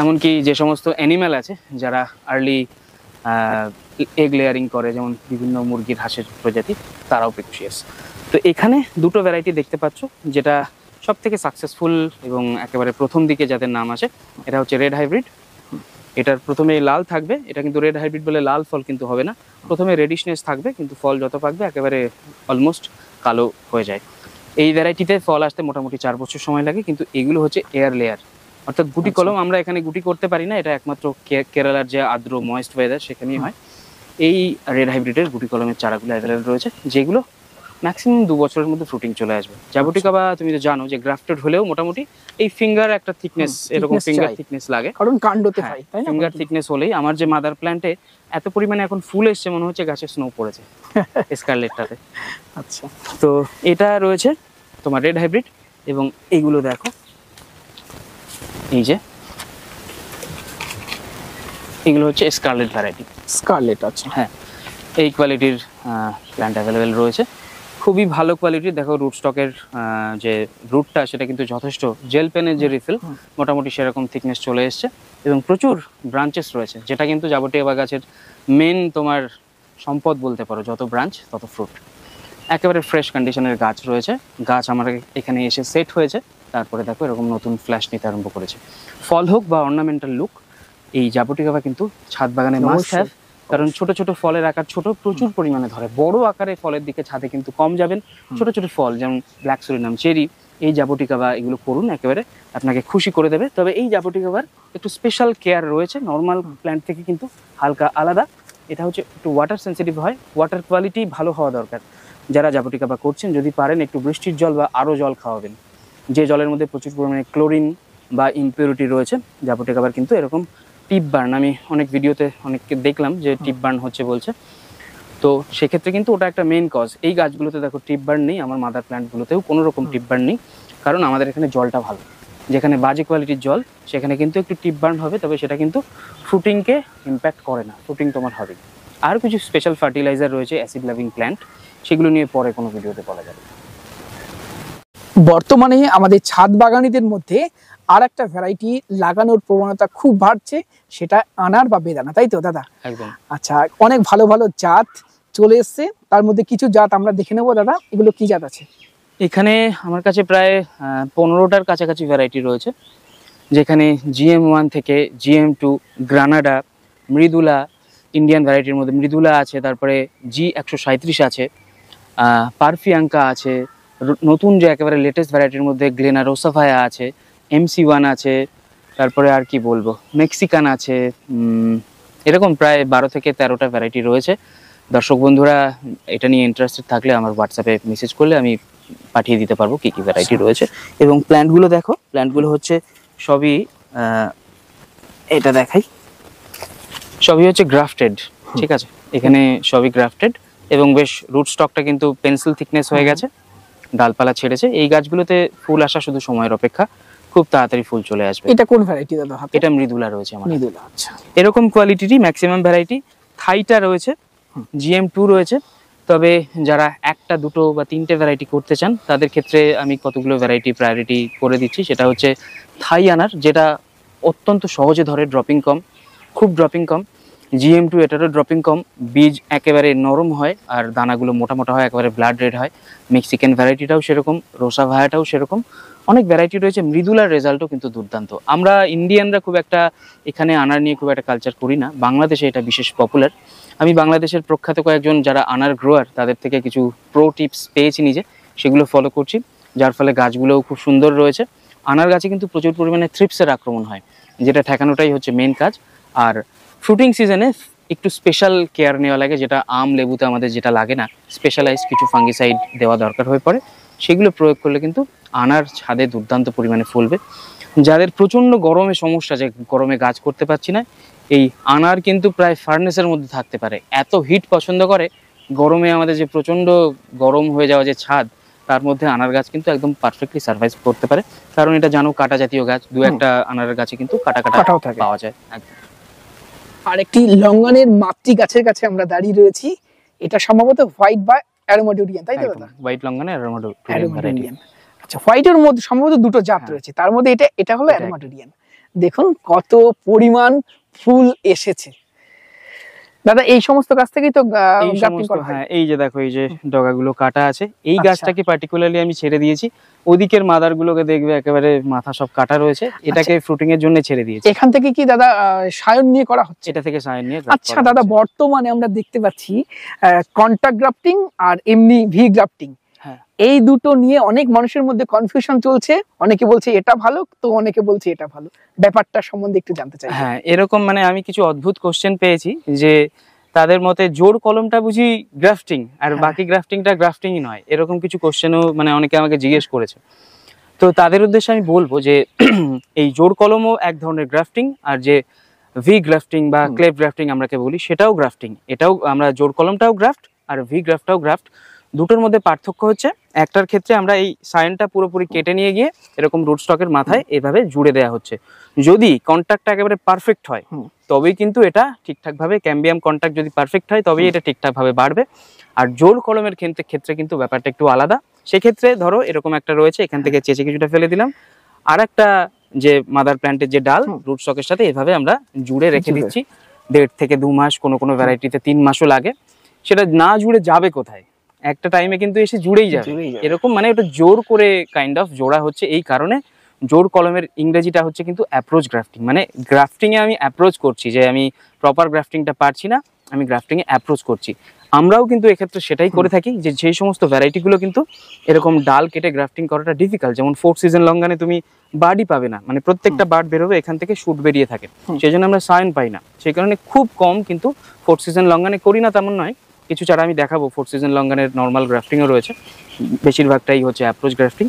এমনকি যে সমস্ত অ্যানিম্যাল আছে যারা আর্লি এগ লেয়ারিং করে, যেমন বিভিন্ন মুরগির, হাঁসের প্রজাতি, তারাও প্রিকোশিয়াস। তো এখানে দুটো ভ্যারাইটি দেখতে পাচ্ছ, যেটা সব থেকে সাকসেসফুল এবং একেবারে প্রথম দিকে যাদের নাম আছে, এটা হচ্ছে রেড হাইব্রিড। এটার প্রথমে লাল থাকবে, এটা কিন্তু রেড হাইব্রিড বলে লাল ফল কিন্তু হবে না। প্রথমে রেডিশনেস থাকবে, কিন্তু ফল যত পাকবে একেবারে অলমোস্ট কালো হয়ে যায়। এই ভ্যারাইটিতে ফল আসতে মোটামুটি 4 বছর সময় লাগে, কিন্তু এগুলো হচ্ছে এয়ার লেয়ার, অর্থাৎ গুটি কলম। আমরা এখানে গুটি করতে পারি না, এটা একমাত্র কেরালার যে আর্দ্র ময়েস্ট ওয়েদার সেখানেই হয়। এই রেড হাইব্রিডের গুটি কলমের চারাগুলো অ্যাভেলেবেল রয়েছে, যেগুলো ম্যাক্সিমাম 2 বছরের মধ্যে ফ্রুটিং চলে আসবে। জাবুটিকাবা তুমি তো জানো যে গ্রাফটেড হলেও মোটামুটি এই ফিঙ্গার একটা থিকনেস, এরকম ফিঙ্গার থিকনেস লাগে, কারণ কাণ্ডতে পাই, তাই না? ফিঙ্গার থিকনেস হলেই। আমার যে মাদার প্ল্যান্টে এত পরিমাণে এখন ফুল এসছে, মনে হচ্ছে গাছে স্নো পড়েছে স্কারলেটটাতে। আচ্ছা, তো এটা রয়েছে তোমার রেড হাইব্রিড, এবং এইগুলো দেখো, এই যে এগুলো হচ্ছে স্কারলেট ভ্যারাইটি। স্কারলেট, আচ্ছা। হ্যাঁ, এই কোয়ালিটির প্ল্যান্ট অ্যাভেলেবেল রয়েছে। খুবই ভালো কোয়ালিটি। দেখো রুট স্টকের যে রুটটা সেটা কিন্তু যথেষ্ট, জেল পেনের যে রিফিল মোটামুটি সেরকম থিকনেস চলে এসছে এবং প্রচুর ব্রাঞ্চেস রয়েছে, যেটা কিন্তু জাবুটিকা গাছের মেন তোমার সম্পদ বলতে পারো। যত ব্রাঞ্চ তত ফ্রুট। একেবারে ফ্রেশ কন্ডিশনের গাছ রয়েছে। গাছ আমার এখানে এসে সেট হয়েছে, তারপরে দেখো এরকম নতুন ফ্ল্যাশ নিতে আরম্ভ করেছে। ফল হোক বা অর্নামেন্টাল লুক, এই জাবুটিকা কিন্তু ছাদ বাগানে মাস্ট হ্যাভ। কারণ ছোট ছোট ফলের আকার ছোট, প্রচুর পরিমাণে ধরে। বড় আকারে ফলের দিকে ছাদে কিন্তু কম যাবেন। ছোট ছোট ফল যেমন ব্ল্যাক সুরিনাম, চেরি, এই জাবুটিকা এগুলো করুন, একেবারে আপনাকে খুশি করে দেবে। তবে এই জাবুটিকা একটু স্পেশাল কেয়ার রয়েছে, নর্মাল প্ল্যান্ট থেকে কিন্তু হালকা আলাদা। এটা হচ্ছে একটু ওয়াটার সেন্সিটিভ হয়, ওয়াটার কোয়ালিটি ভালো হওয়া দরকার। যারা জাবুটিকা করছেন যদি পারেন একটু বৃষ্টির জল বা আরও জল খাওয়াবেন, যে জলের মধ্যে প্রচুর পরিমাণে ক্লোরিন বা ইমপিউরিটি রয়েছে। জাবুটিকা কিন্তু এরকম টিপ বার্ন, আমি অনেক ভিডিওতে অনেককে দেখলাম যে টিপ বার্ন হচ্ছে বলছে, তো সেক্ষেত্রে কিন্তু ওটা একটা মেইন কজ। এই গাছগুলোতে দেখো টিপ বার্ন নেই, আমার মাদার প্ল্যান্টগুলোতেও কোনো রকম টিপ বার্ন নেই, কারণ আমাদের এখানে জলটা ভালো। যেখানে বাজে কোয়ালিটির জল সেখানে কিন্তু একটু টিপ বার্ন হবে, তবে সেটা কিন্তু ফ্রুটিংকে ইম্প্যাক্ট করে না, ফ্রুটিং তোমার হবে। আর কিছু স্পেশাল ফার্টিলাইজার রয়েছে অ্যাসিড লাভিং প্ল্যান্ট, সেগুলো নিয়ে পরে কোনো ভিডিওতে বলা যাবে। বর্তমানে আমাদের ছাদ বাগানীদের মধ্যে আর একটা ভ্যারাইটি লাগানোর প্রবণতা খুব বাড়ছে, সেটা আনার বা বেদানা, তাই তো দাদা? একদম। আচ্ছা, অনেক ভালো ভালো জাত চলে এসছে, তার মধ্যে কিছু জাত আমরা দেখে নেবো। দাদা, এগুলো কি জাত আছে? এখানে আমার কাছে প্রায় 15টার কাছাকাছি ভ্যারাইটি রয়েছে, যেখানে GM1 থেকে GM2, গ্রানাডা, মৃদুলা, ইন্ডিয়ান ভ্যারাইটির মধ্যে মৃদুলা আছে, তারপরে G137 আছে, পারফিয়াঙ্কা আছে, নতুন যে একেবারে লেটেস্ট ভ্যারাইটির মধ্যে গ্লেনা রোসাফায়া আছে, MC1 আছে, তারপরে আর কি বলবো, মেক্সিকান আছে। এরকম প্রায় 12 থেকে 13টা ভ্যারাইটি রয়েছে। দর্শক বন্ধুরা এটা নিয়ে ইন্টারেস্টেড থাকলে আমার হোয়াটসঅ্যাপে মেসেজ করলে আমি পাঠিয়ে দিতে পারবো কি কি ভ্যারাইটি রয়েছে। এবং প্ল্যান্টগুলো দেখো, প্ল্যান্টগুলো হচ্ছে সবই এটা দেখাই, সবই হচ্ছে গ্রাফটেড, ঠিক আছে? এখানে সবই গ্রাফটেড এবং বেশ রুট স্টকটা কিন্তু পেন্সিল থিকনেস হয়ে গেছে, ডালপালা ছেড়েছে। এই গাছগুলোতে ফুল আসা শুধু সময়ের অপেক্ষা, খুব তাড়াতাড়ি ফুল চলে আসবে। এটা কোন ভ্যারাইটি দাদা হাতে? এটা মৃদুলা রয়েছে আমার। মৃদুলা, আচ্ছা। এরকম কোয়ালিটিরই ম্যাক্সিমাম ভ্যারাইটি। থাইটা রয়েছে, GM2 রয়েছে। তবে যারা একটা দুটো বা তিনটে ভ্যারাইটি করতে চান তাদের ক্ষেত্রে আমি কতগুলো ভ্যারাইটি প্রায়োরিটি করে দিচ্ছি। সেটা হচ্ছে থাই আনার, যেটা অত্যন্ত সহজে ধরে, ড্রপিং কম, খুব ড্রপিং কম। GM2 এটারও ড্রপিং কম, বীজ একেবারে নরম হয় আর দানাগুলো মোটা মোটা হয়, একেবারে ব্লাড রেড হয়। মেক্সিকান ভ্যারাইটিটাও সেরকম, রোসা ভায়াটাও সেরকম, অনেক ভ্যারাইটি রয়েছে। মৃদুলার রেজাল্টও কিন্তু দুর্দান্ত। আমরা ইন্ডিয়ানরা খুব একটা এখানে আনার নিয়ে খুব একটা কালচার করি না, বাংলাদেশে এটা বিশেষ পপুলার। আমি বাংলাদেশের প্রখ্যাত কয়েকজন যারা আনার গ্রোয়ার তাদের থেকে কিছু প্রো টিপস পেয়েছি নিজে, সেগুলো ফলো করছি, যার ফলে গাছগুলোও খুব সুন্দর রয়েছে। আনার গাছে কিন্তু প্রচুর পরিমাণে থ্রিপসের আক্রমণ হয়, যেটা ঠেকানোটাই হচ্ছে মেন কাজ। আর ফ্রুটিং সিজনে একটু স্পেশাল কেয়ার নেওয়া লাগে, যেটা আম লেবুতে আমাদের যেটা লাগে না, স্পেশালাইজড কিছু ফাঙ্গিসাইড দেওয়া দরকার হয়ে পড়ে। সেগুলো প্রয়োগ করলে কিন্তু আনার ছাদে দুর্দান্ত পরিমাণে ফলবে। যাদের প্রচণ্ড গরমে সমস্যা, যে গরমে গাছ করতে পারছি না, এই আনার কিন্তু প্রায় ফার্নেসের মধ্যে থাকতে পারে, এত হিট পছন্দ করে। গরমে আমাদের যে প্রচণ্ড গরম হয়ে যাওয়া যে ছাদ, তার মধ্যে আনার গাছ কিন্তু একদম পারফেক্টলি সার্ভাইভ করতে পারে। কারণ এটা জানো কাটা জাতীয় গাছ, দু একটা আনার গাছে কিন্তু কাটা পাওয়া যায়। আর একটি লঙ্গনের মাতৃ গাছের কাছে আমরা দাঁড়িয়ে রয়েছি, এটা সম্ভবত হোয়াইট বা অ্যারোমাডুরিয়ান, তাই তো দাদা? হোয়াইট লঙ্গনে অ্যারোমাডুরিয়ান। আচ্ছা, হোয়াইটের মধ্যে সম্ভবত দুটো জাত রয়েছে, তার মধ্যে এটা হলো অ্যারোমাডুরিয়ান। দেখুন কত পরিমাণ ফুল এসেছে। দাদা, এই সমস্ত গাছ থেকেই তো গ্রাফটিং করা হয়? হ্যাঁ, এই যে দেখো, এই যে ডগাগুলো কাটা আছে, এই গাছটাকে পার্টিকুলারলি আমি ছেড়ে দিয়েছি। ওদিকের মাদারগুলোকে দেখবে একেবারে মাথা সব কাটা রয়েছে, এটাকে ফ্রুটিং এর জন্য ছেড়ে দিয়েছি। এখান থেকে কি দাদা সায়ন নিয়ে করা হচ্ছে? এটা থেকে সায়ন নিয়ে। আচ্ছা দাদা, বর্তমানে আমরা দেখতে পাচ্ছি কন্টাক্ট গ্রাফটিং আর এমনি ভি গ্রাফটিং, এই দুটো নিয়ে অনেক মানুষের মধ্যে কনফিউশন চলছে। অনেকে বলছে এটা ভালো, তো অনেকে বলছে এটা ভালো। ব্যাপারটা সম্বন্ধে একটু জানতে চাই। হ্যাঁ, এরকম মানে আমি কিছু অদ্ভুত কোশ্চেন পেয়েছি যে তাদের মতে জোর কলমটা বুঝি গ্রাফটিং আর বাকি গ্রাফটিংটা গ্রাফটিংই নয়, এরকম কিছু কোশ্চেনও মানে অনেকে আমাকে জিজ্ঞেস করেছে। তো তাদের উদ্দেশ্যে আমি বলবো যে এই জোর কলমও এক ধরনের গ্রাফটিং, আর যে ভি গ্রাফটিং বা ক্লেভ গ্রাফটিং আমরা বলি সেটাও গ্রাফটিং। এটাও আমরা জোর কলমটাও গ্রাফট আর ভি গ্রাফটটাও গ্রাফট। দুটোর মধ্যে পার্থক্য হচ্ছে একটার ক্ষেত্রে আমরা এই সাইনটা পুরোপুরি কেটে নিয়ে গিয়ে এরকম রুট স্টকের মাথায় এভাবে জুড়ে দেওয়া হচ্ছে। যদি কন্ট্যাক্টটা একেবারে পারফেক্ট হয় তবেই কিন্তু এটা ঠিকঠাক ভাবে ক্যাম্বিয়াম কন্ট্যাক্ট যদি পারফেক্ট হয় তবেই এটা ঠিকঠাক ভাবে বাড়বে। আর জোর কলমের ক্ষেত্রে কিন্তু ব্যাপারটা একটু আলাদা। সেক্ষেত্রে ধরো এরকম একটা রয়েছে, এখান থেকে চেঁচে কিছুটা ফেলে দিলাম, আর একটা যে মাদার প্ল্যান্টের যে ডাল রুট স্টকের সাথে এভাবে আমরা জুড়ে রেখে দিচ্ছি 1.5 থেকে 2 মাস, কোনো ভ্যারাইটিতে 3 মাসও লাগে। সেটা না জুড়ে যাবে কোথায়, একটা টাইমে কিন্তু এসে জুড়েই যাবে এরকম, মানে ওটা জোর করে কাইন্ড অফ জোড়া হচ্ছে। এই কারণে জোর কলমের ইংরেজিটা হচ্ছে কিন্তু অ্যাপ্রোচ গ্রাফটিং, মানে গ্রাফটিং এ আমি অ্যাপ্রোচ করছি, যে আমি প্রপার গ্রাফটিংটা পারছি না, আমি গ্রাফটিং এ অ্যাপ্রোচ করছি। আমরাও কিন্তু এক্ষেত্রে সেটাই করে থাকি, যে সেই সমস্ত ভ্যারাইটিগুলো কিন্তু এরকম ডাল কেটে গ্রাফটিং করাটা ডিফিকাল্ট, যেমন 4th সিজন লঙ্গানে তুমি বার্ডই পাবে না, মানে প্রত্যেকটা বার্ড বেরোবে এখান থেকে শুট বেরিয়ে থাকে, সেই জন্য আমরা সায়ন পাই না। সেই কারণে খুব কম কিন্তু 4th সিজন লঙ্গানে করি না তেমন নয়, কিছু চারা আমি দেখাবো 4th সিজন লঙ্গানের নর্মাল গ্রাফটিংও রয়েছে, বেশিরভাগটাই হচ্ছে অ্যাপ্রোচ গ্রাফটিং।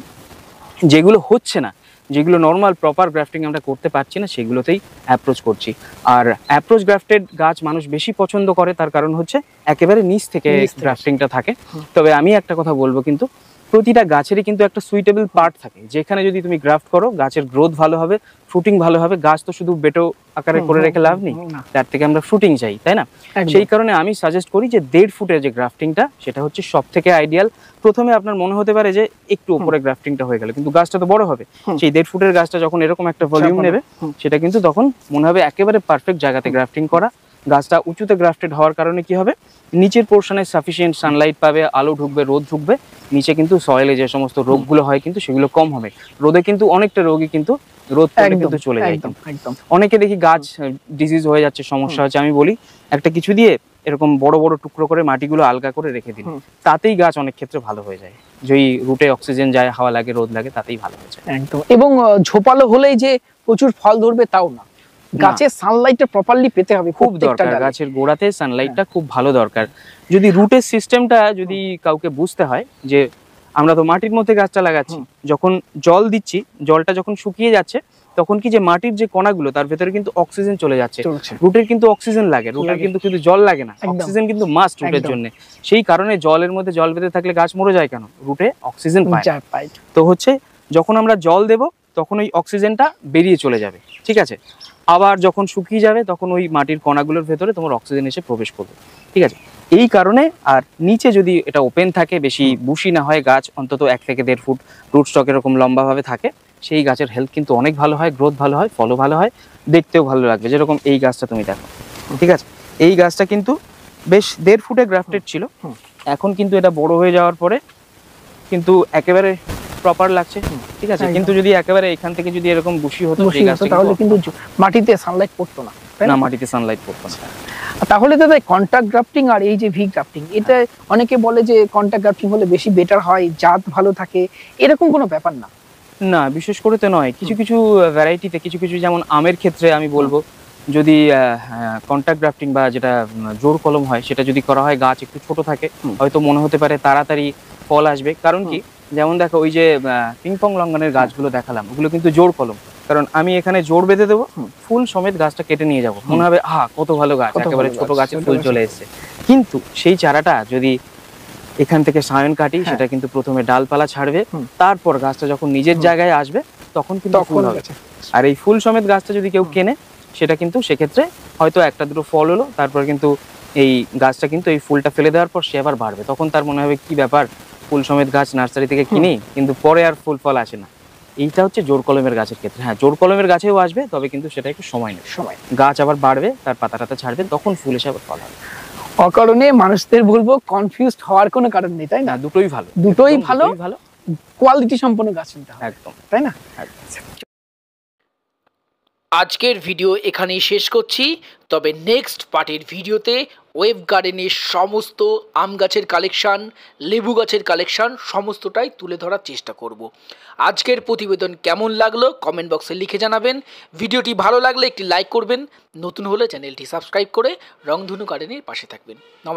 যেগুলো হচ্ছে না, যেগুলো নর্মাল প্রপার গ্রাফটিং আমরা করতে পারছি না, সেগুলোতেই অ্যাপ্রোচ করছি। আর অ্যাপ্রোচ গ্রাফটেড গাছ মানুষ বেশি পছন্দ করে, তার কারণ হচ্ছে একেবারে নিচ থেকে গ্রাফটিংটা থাকে। তবে আমি একটা কথা বলবো, কিন্তু প্রতিটা গাছেরই কিন্তু একটা সুইটেবল পার্ট থাকে, যেখানে যদি তুমি গ্রাফট করো গাছের গ্রোথ ভালো হবে, ফ্রুটিং ভালো হবে। গাছ তো শুধু বেটো আকারে করে রেখে লাভ নেই, তার থেকে আমরা ফ্রুটিং চাই, তাই না? সেই কারণে আমি সাজেস্ট করি যে 1.5 ফুটের যে গ্রাফটিংটা সেটা হচ্ছে সব থেকে আইডিয়াল। প্রথমে আপনার মনে হতে পারে যে একটু উপরে গ্রাফটিংটা হয়ে গেল, কিন্তু গাছটা তো বড় হবে। সেই 1.5 ফুটের গাছটা যখন এরকম একটা ভলিউম নেবে, সেটা কিন্তু তখন মনে হবে একেবারে পারফেক্ট জায়গাতে গ্রাফটিং করা। গাছটা উঁচুতে গ্রাফটেড হওয়ার কারণে কি হবে, নিচের পোর্শনে সাফিসিয়েন্ট সানলাইট পাবে, আলো ঢুকবে, রোদ ঢুকবে, নিচে কিন্তু সয়েলে যে সমস্ত রোগগুলো হয় কিন্তু সেগুলো কম হবে। রোদে কিন্তু অনেকটা রোগই কিন্তু রোদ পড়লে কিন্তু চলে যায়। অনেকে দেখি গাছ ডিজিজ হয়ে যাচ্ছে, সমস্যা হচ্ছে, আমি বলি একটা কিছু দিয়ে এরকম বড় বড় টুকরো করে মাটিগুলো আলগা করে রেখে দিন, তাতেই গাছ অনেক ক্ষেত্রে ভালো হয়ে যায়। যেই রুটে অক্সিজেন যায়, হাওয়া লাগে, রোদ লাগে, তাতেই ভালো হয়ে যায় একদম। এবং ঝোপালো হলেই যে প্রচুর ফল ধরবে তাও না, গাছের সানলাইটটা প্রপারলি পেতে হবে, খুব দরকার। গাছের গোড়াতে সানলাইটটা খুব ভালো দরকার। যদি রুটের সিস্টেমটা যদি কাউকে বুঝতে হয়, যে আমরা তো মাটির মধ্যে গাছটা লাগাচ্ছি, যখন জল দিচ্ছি, জলটা যখন শুকিয়ে যাচ্ছে, তখন কি যে মাটির যে কণাগুলো তার ভেতরে কিন্তু অক্সিজেন চলে যাচ্ছে। রুটের কিন্তু অক্সিজেন লাগে, রুটের কিন্তু শুধু জল লাগে না, অক্সিজেন কিন্তু মাস্ট রুটের জন্য। সেই কারণে জলের মধ্যে জল বেঁধে থাকলে গাছ মরে যায় কেন, রুটে অক্সিজেন পায়। তো হচ্ছে যখন আমরা জল দেব তখন ওই অক্সিজেনটা বেরিয়ে চলে যাবে, ঠিক আছে? আবার যখন শুকিয়ে যাবে তখন ওই মাটির কণাগুলোর ভেতরে তোমার অক্সিজেন এসে প্রবেশ করবে, ঠিক আছে? এই কারণে। আর নিচে যদি এটা ওপেন থাকে, বেশি বুশি না হয়, গাছ অন্তত 1 থেকে 1.5 ফুট রুট স্টক এরকম লম্বাভাবে থাকে, সেই গাছের হেলথ কিন্তু অনেক ভালো হয়, গ্রোথ ভালো হয়, ফলও ভালো হয়, দেখতেও ভালো লাগবে। যেরকম এই গাছটা তুমি দেখো, ঠিক আছে? এই গাছটা কিন্তু বেশ 1.5 ফুটে গ্রাফটেড ছিল, এখন কিন্তু এটা বড় হয়ে যাওয়ার পরে কিন্তু একেবারে প্রপার লাগছে, ঠিক আছে? কিন্তু যদি একেবারে এখান থেকে যদি এরকম বুশি হতো, তাহলে কিন্তু মাটিতে সানলাইট পড়তো না, না, মাটিতে সানলাইট পড়তো না। তাহলে দাদা কন্টাক্ট গ্রাফটিং আর এই যে ভি গ্রাফটিং, এটা অনেকে বলে যে কন্টাক্ট গ্রাফটিং হলে বেশি বেটার হয়, জাত ভালো থাকে, এরকম কোনো ব্যাপার না? না, বিশেষ করে তো নয়। কিছু কিছু ভ্যারাইটিতে, কিছু কিছু, যেমন আমের ক্ষেত্রে আমি বলবো, যদি কন্টাক্ট গ্রাফটিং বা যেটা জোর কলম হয় সেটা যদি করা হয়, গাছ একটু ছোট থাকে, হয়তো মনে হতে পারে তাড়াতাড়ি ফল আসবে। কারণ কি, যেমন দেখো ওই যে পিংপং লঙ্ঘনের গাছগুলো দেখালাম, ওগুলো কিন্তু জোর কলম। কারণ আমি এখানে জোর বেঁধে দেবো, ফুল সমেত গাছটা কেটে নিয়ে যাবো, মনে হবে কত ভালো গাছ, একেবারে ছোট গাছে ফুল চলে এসছে। কিন্তু সেই চারাটা যদি এখান থেকে সায়ন কাটি, সেটা কিন্তু প্রথমে ডালপালা ছাড়বে, তারপর গাছটা যখন নিজের জায়গায় আসবে তখন কিন্তু ফুল হবে। আর এই ফুল সমেত গাছটা যদি কেউ কেনে, সেটা কিন্তু সেক্ষেত্রে হয়তো 1-2 ফল হলো, তারপর কিন্তু এই গাছটা কিন্তু এই ফুলটা ফেলে দেওয়ার পর সে আবার বাড়বে, তখন তার মনে হবে কি ব্যাপার, ফুল সমেত গাছ নার্সারি থেকে কিনি, কিন্তু পরে আর ফুল ফল আসে না। এইটা হচ্ছে জোর কলমের গাছের ক্ষেত্রে। হ্যাঁ, জোর কলমের গাছেও আসবে, তবে কিন্তু সেটা একটু সময় নেবে, গাছ আবার বাড়বে, তার পাতা টাতা ছাড়বে, তখন ফুল এসে আবার ফল হবে। অকারণে মানুষদের বলবো কনফিউজড হওয়ার কোনো কারণ নেই, তাই না? দুটোই ভালো, দুটোই ভালো, কোয়ালিটি সম্পন্ন গাছ নিতে হবে, একদম, তাই না? আজকের ভিডিও এখানেই শেষ করছি, তবে নেক্সট পার্টের ভিডিওতে ওয়েব গার্ডেনের সমস্ত আম গাছের কালেকশান, লেবু গাছের কালেকশান সমস্তটাই তুলে ধরার চেষ্টা করব। আজকের প্রতিবেদন কেমন লাগলো কমেন্ট বক্সে লিখে জানাবেন। ভিডিওটি ভালো লাগলে একটি লাইক করবেন, নতুন হলে চ্যানেলটি সাবস্ক্রাইব করে রংধনু গার্ডেনের পাশে থাকবেন।